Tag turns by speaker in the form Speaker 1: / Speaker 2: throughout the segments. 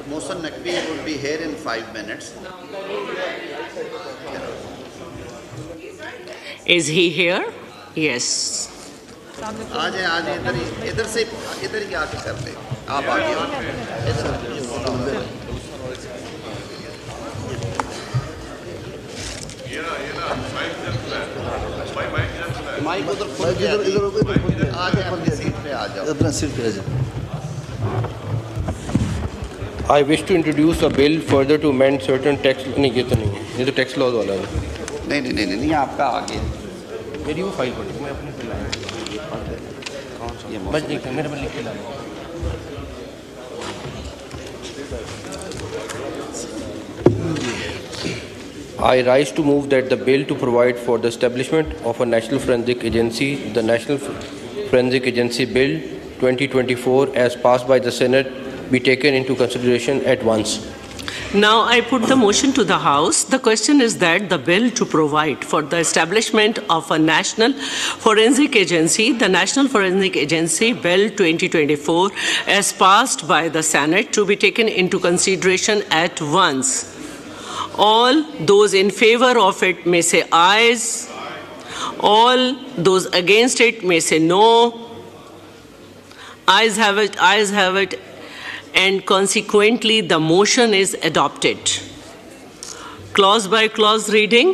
Speaker 1: Mohsen Naqvi would be here in 5 minutes.
Speaker 2: Is he here? Yes.
Speaker 1: आ जाए इधर ही आके कर ले। आप आगे माइक उधर आ जाए, अपनी सीट पे आ जाओ। अपना सीट पे आ जाओ।
Speaker 3: I wish to introduce a bill further to amend certain tax. नहीं ये तो नहीं है, ये तो tax laws वाला है।
Speaker 1: नहीं आपका आगे।
Speaker 3: मेरी वो फाइल पड़ी, मैं अपने पे लाया। कौन सा? बस लिख मेरे पर लिख के लाया। I rise to move that the bill to provide for the establishment of a National Forensic Agency, the National Forensic Agency Bill 2024, as passed by the Senate, be taken into consideration at once.
Speaker 2: Now I put the motion to the House. The question is that the bill to provide for the establishment of a National Forensic Agency, the National Forensic Agency Bill 2024, as passed by the Senate, to be taken into consideration at once. All those in favor of it may say ayes. All those against it may say no. Ayes have it, and consequently the motion is adopted. Clause by clause reading.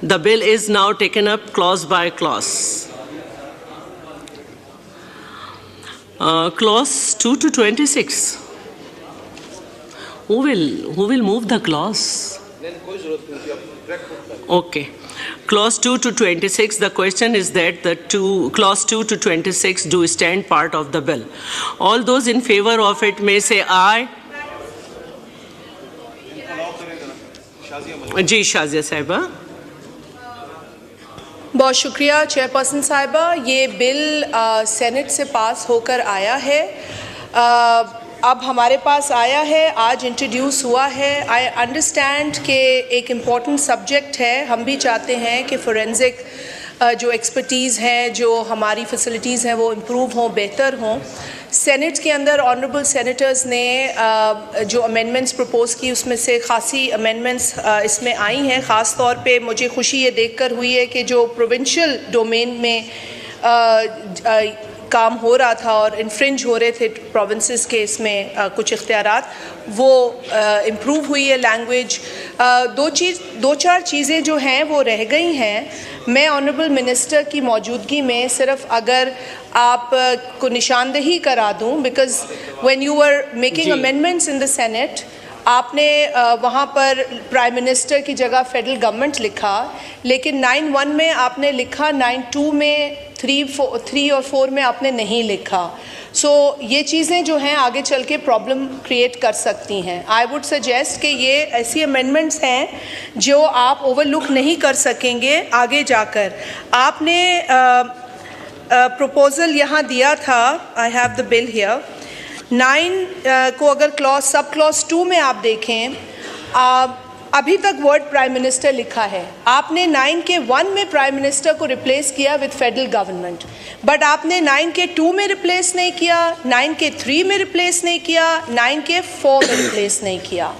Speaker 2: The bill is now taken up clause by clause. Clause 2 to 26. Who will move the clause? Okay. Clause 2 to 26, the question is that clause 2 to 26 do stand part of the bill. All those in favor of it may say aye. जी शाजिया साहिबा।
Speaker 4: बहुत शुक्रिया chairperson साहिबा। ये bill senate से पास होकर आया है, अब हमारे पास आया है, आज इंट्रोड्यूस हुआ है। आई अंडरस्टैंड कि एक इम्पॉर्टेंट सब्जेक्ट है, हम भी चाहते हैं कि फोरेंसिक जो एक्सपर्टीज़ हैं, जो हमारी फैसिलिटीज़ हैं, वो इम्प्रूव हों, बेहतर हों। सेनेट के अंदर ऑनरेबल सेनेटर्स ने जो अमेंडमेंट्स प्रपोज़ की, उसमें से खासी अमेंडमेंट्स इसमें आई हैं। ख़ास तौर पे मुझे खुशी ये देखकर हुई है कि जो प्रोविंशियल डोमेन में काम हो रहा था और इन्फ्रिंज हो रहे थे प्रोविंसेस के इसमें कुछ इख्तियारात, वो इम्प्रूव हुई है लैंग्वेज। दो चार चीज़ें जो हैं वो रह गई हैं। मैं ऑनरेबल मिनिस्टर की मौजूदगी में सिर्फ अगर आप को निशानदेही करा दूं, because when you were making amendments in the senate, आपने वहाँ पर प्राइम मिनिस्टर की जगह फेडरल गवर्नमेंट लिखा, लेकिन 9(1) में आपने लिखा, 9(2) में 3 और 4 में आपने नहीं लिखा। सो ये चीज़ें जो हैं आगे चल के प्रॉब्लम क्रिएट कर सकती हैं। आई वुड सजेस्ट कि ये ऐसी अमेंडमेंट्स हैं जो आप ओवरलुक नहीं कर सकेंगे आगे जाकर। आपने प्रपोज़ल यहाँ दिया था, I have the bill here. 9 को अगर सब क्लॉज 2 में आप देखें, अभी तक वर्ड प्राइम मिनिस्टर लिखा है। आपने 9 के 1 में प्राइम मिनिस्टर को रिप्लेस किया विद फेडरल गवर्नमेंट, बट आपने 9 के 2 में रिप्लेस नहीं किया, 9 के 3 में रिप्लेस नहीं किया, 9 के 4 में रिप्लेस नहीं किया।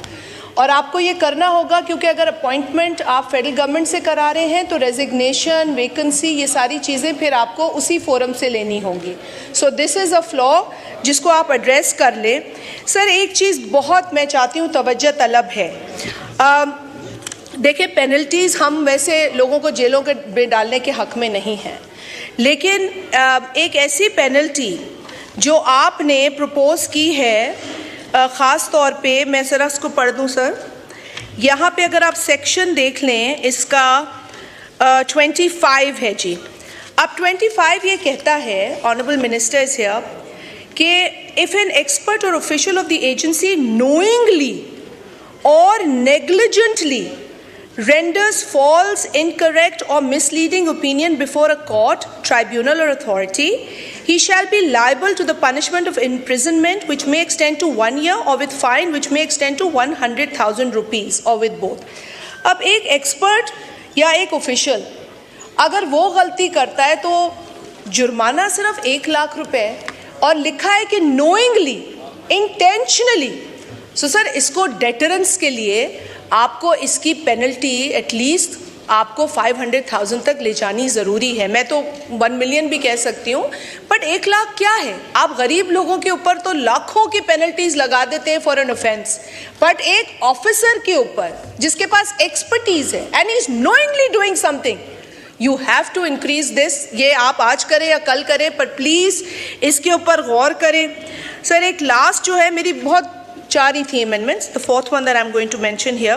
Speaker 4: और आपको ये करना होगा क्योंकि अगर अपॉइंटमेंट आप फेडरल गवर्नमेंट से करा रहे हैं तो रेजिग्नेशन, वैकेंसी, ये सारी चीज़ें फिर आपको उसी फोरम से लेनी होंगी। So this is a flaw जिसको आप एड्रेस कर लें। सर एक चीज़ बहुत मैं चाहती हूँ तवज्जो तलब है। देखिए पेनल्टीज़ हम वैसे लोगों को जेलों में डालने के हक़ में नहीं हैं, लेकिन एक ऐसी पेनल्टी जो आपने प्रपोज़ की है, ख़ास तौर पे मैं ज़रा इसको पढ़ दूँ सर। यहाँ पे अगर आप सेक्शन देख लें, इसका 25 है जी। अब 25 ये कहता है, ऑनरेबल मिनिस्टर इज़ हियर, कि इफ़ एन एक्सपर्ट और official of the agency knowingly or negligently renders false, incorrect or misleading opinion before a court, tribunal or authority, he shall be liable to the punishment of imprisonment which may extend to 1 year or with fine which may extend to 100,000 rupees or with both. अब एक expert या एक official अगर वो गलती करता है तो जुर्माना सिर्फ 1 लाख रुपए, और लिखा है कि knowingly, intentionally, सो सर इसको डेटरेंस के लिए आपको इसकी पेनल्टी एटलीस्ट आपको 500,000 तक ले जानी ज़रूरी है। मैं तो 1 मिलियन भी कह सकती हूँ, बट 1 लाख क्या है? आप गरीब लोगों के ऊपर तो लाखों की पेनल्टीज लगा देते हैं फॉर एन ऑफेंस, बट एक ऑफिसर के ऊपर जिसके पास एक्सपर्टीज है and is knowingly doing something, you have to increase this. ये आप आज करें या कल करें, पर प्लीज़ इसके ऊपर गौर करें। सर एक लास्ट जो है मेरी बहुत 4 ही थी amendments, the 4th one that I am going to mention here,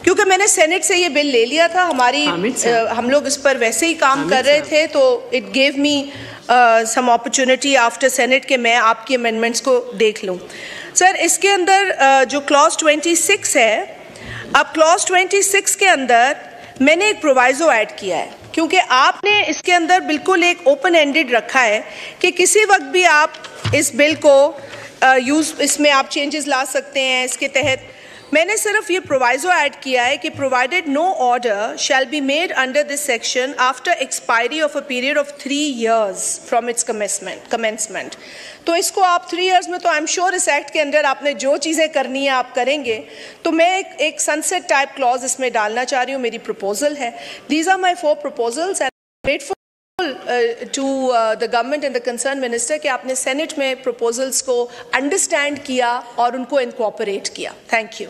Speaker 4: क्योंकि मैंने सेनेट से ये बिल ले लिया था, हम लोग इस पर वैसे ही काम कर रहे थे, तो it gave me some opportunity after senate के मैं आपकी अमेंडमेंट्स को देख लूँ। सर इसके अंदर जो क्लॉज 26 है, अब क्लॉज 26 के अंदर मैंने एक प्रोवाइजो ऐड किया है, क्योंकि आपने इसके अंदर बिल्कुल एक ओपन एंडेड रखा है कि किसी वक्त भी आप इस बिल को इसमें आप चेंजेस ला सकते हैं। इसके तहत मैंने सिर्फ ये प्रोवाइजो ऐड किया है कि provided no order shall be made under this section after expiry of a period of 3 years from its commencement. तो इसको आप 3 years में, तो आई एम श्योर इस एक्ट के अंदर आपने जो चीज़ें करनी है आप करेंगे, तो मैं एक सनसेट टाइप क्लॉज इसमें डालना चाह रही हूँ, मेरी प्रपोजल है। These are my 4 proposals and grateful to the government and the concerned minister कि आपने सेनेट में proposals को understand किया और उनको incorporate किया। Thank you.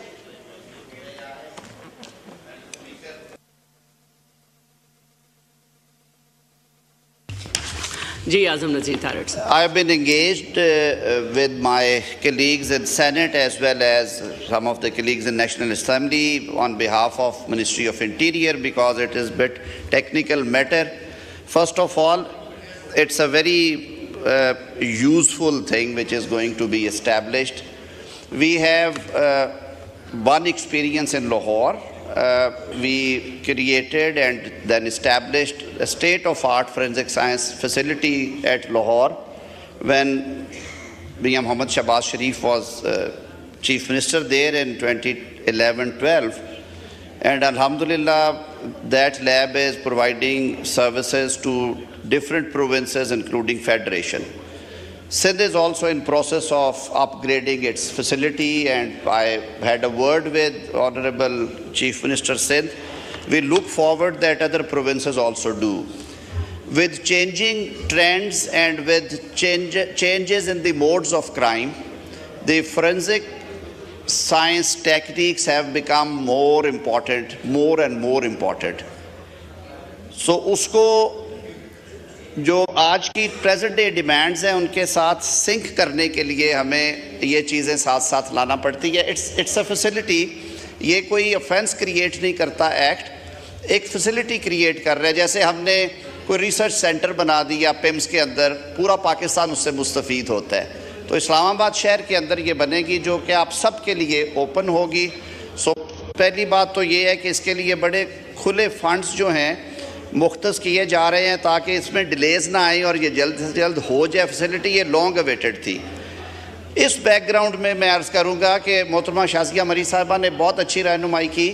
Speaker 2: जी आजम नज़ीर तारड़ साहब।
Speaker 1: I have been engaged with my colleagues in Senate as well as some of the colleagues in National Assembly on behalf of Ministry of Interior because it is a bit technical matter. First of all, it's a very useful thing which is going to be established. We have one experience in Lahore. We created and then established a state-of-art forensic science facility at Lahore when Mian Muhammad Shahbaz Sharif was Chief Minister there in 2011-12. And Alhamdulillah, that lab is providing services to different provinces, including Federation. Sindh is also in process of upgrading its facility, and I had a word with Honorable Chief Minister Sindh. We look forward that other provinces also do. With changing trends and with changes in the modes of crime, the forensic science techniques have become more and more important. So usko जो आज की present day demands हैं उनके साथ sink करने के लिए हमें ये चीज़ें साथ साथ लाना पड़ती है। इट्स अ फैसिलिटी, ये कोई ऑफेंस क्रिएट नहीं करता एक्ट, एक फैसिलिटी क्रिएट कर रहा है। जैसे हमने कोई रिसर्च सेंटर बना दिया पिम्स के अंदर, पूरा पाकिस्तान उससे मुस्तफ़ीद होता है। तो इस्लामाबाद शहर के अंदर ये बनेगी जो कि आप सब के लिए ओपन होगी। सो पहली बात तो ये है कि इसके लिए बड़े खुले फंड्स जो हैं मुख्तस किए जा रहे हैं ताकि इसमें डिलेज ना आए और ये जल्द से जल्द हो जाए फैसिलिटी। ये लॉन्ग अवेटेड थी। इस बैकग्राउंड में मैं अर्ज़ करूँगा कि मोहतरमा शाज़िया मरी साहिबा ने बहुत अच्छी रहनुमाई की।